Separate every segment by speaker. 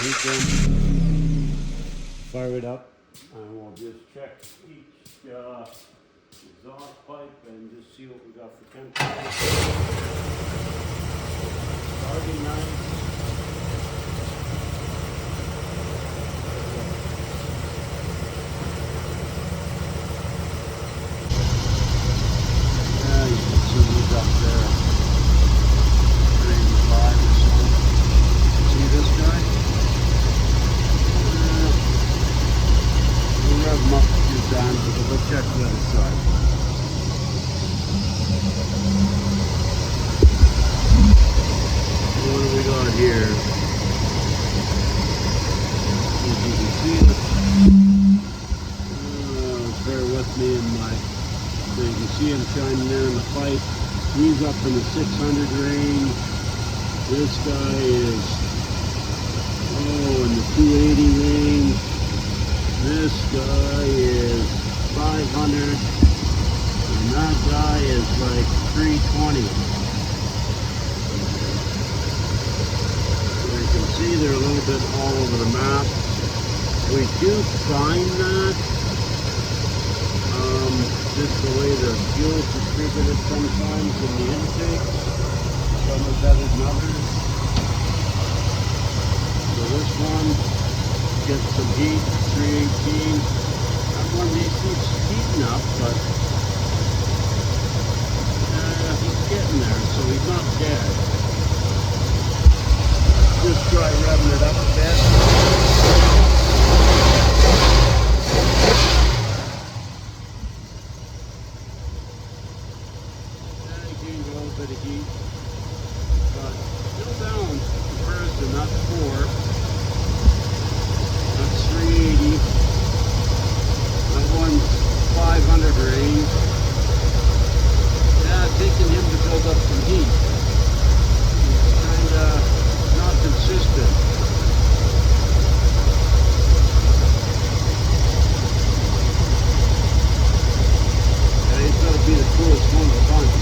Speaker 1: heat gun, fire it up, and we'll just check each exhaust pipe and just see what we got for temperature. Starting nice. Yeah, you can see these up there. 85 or so. See this guy? We'll rev him up a few times, but we'll check the other side. What do we got here? If you can see it, bear with me in my, so you can see him shining there in the pipe. He's up in the 600 range. This guy is, in the 280 range. This guy is 500. And that guy is like 320. So you can see they're a little bit all over the map. We do find that. Just the way the fuel is distributed sometimes in the intake. Some are better than others. So this one gets some heat, 318. That one he keeps heating up, but he's getting there, so he's not dead. Just try revving it up a bit. Bit of heat, but still balanced in comparison. That's 4, that's 380, that one's 500 range. Yeah, taking him to build up some heat. He's kinda not consistent. Yeah, he's gotta be the coolest one of the bunch.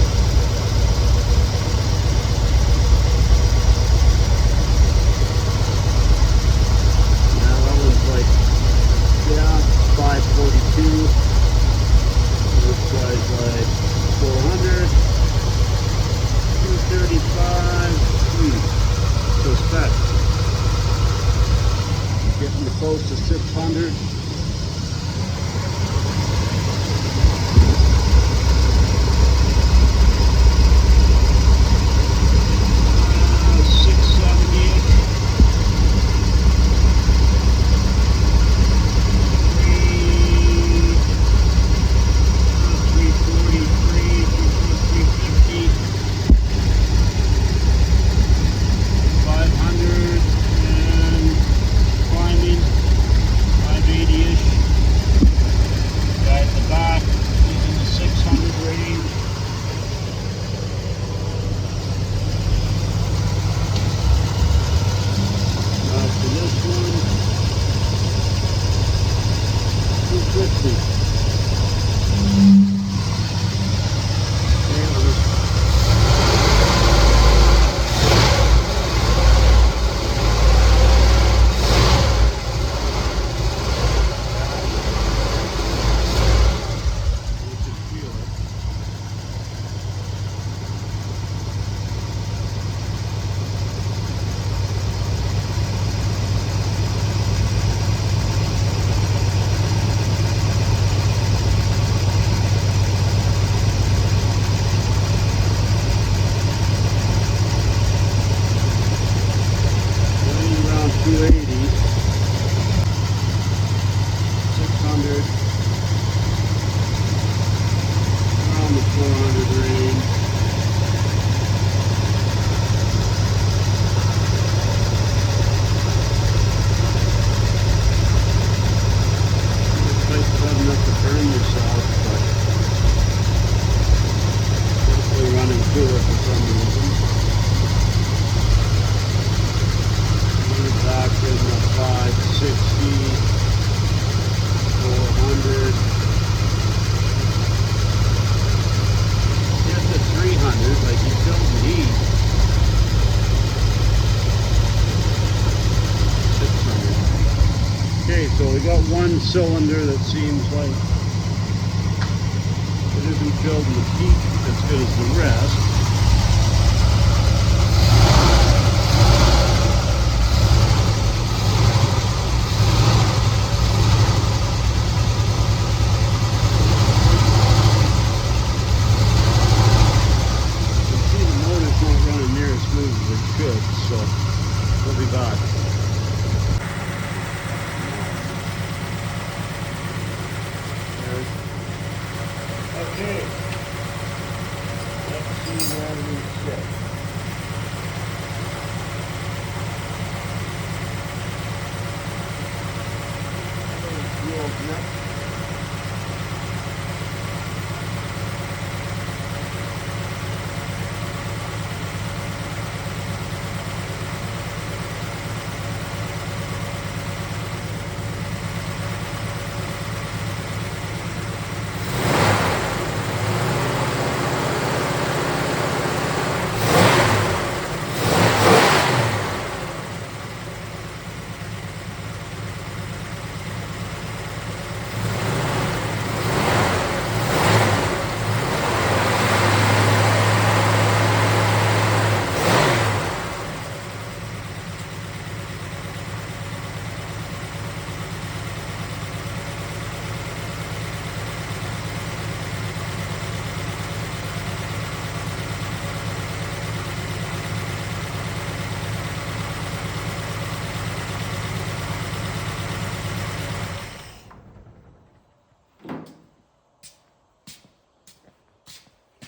Speaker 1: So we got one cylinder that seems like it isn't filled with heat as good as the rest. You can see the motor's not running near as smooth as it should, so we'll be back. Okay, let's see where we sit. Wheels next.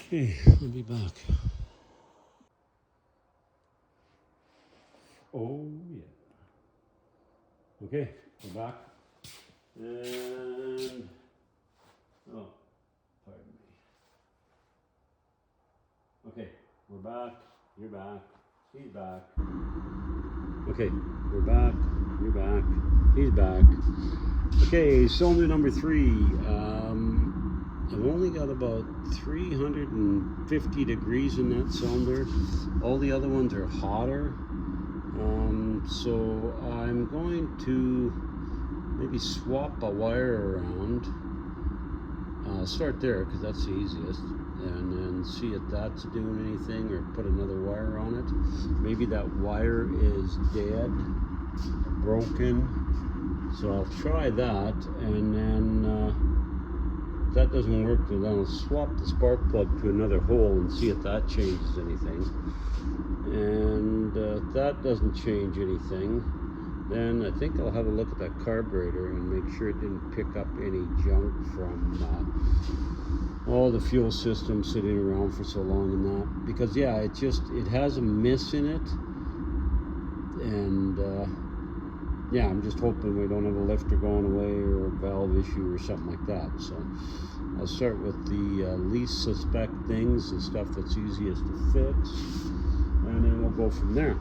Speaker 1: Okay, I'll be back. Oh, yeah. Okay, we're back. And, oh, pardon me. Okay, we're back. You're back. He's back. Okay, we're back. You're back. He's back. Okay, cylinder number 3. I've only got about 350 degrees in that cylinder. All the other ones are hotter. So I'm going to maybe swap a wire around. I'll start there because that's the easiest. And then see if that's doing anything, or put another wire on it. Maybe that wire is dead, broken. So I'll try that, and then if that doesn't work, then I'll swap the spark plug to another hole and see if that changes anything. And if that doesn't change anything, then I think I'll have a look at that carburetor and make sure it didn't pick up any junk from all the fuel system sitting around for so long in that. Because yeah, it has a miss in it, and yeah, I'm just hoping we don't have a lifter going away or a valve issue or something like that. So I'll start with the least suspect things, the stuff that's easiest to fix, and then we'll go from there.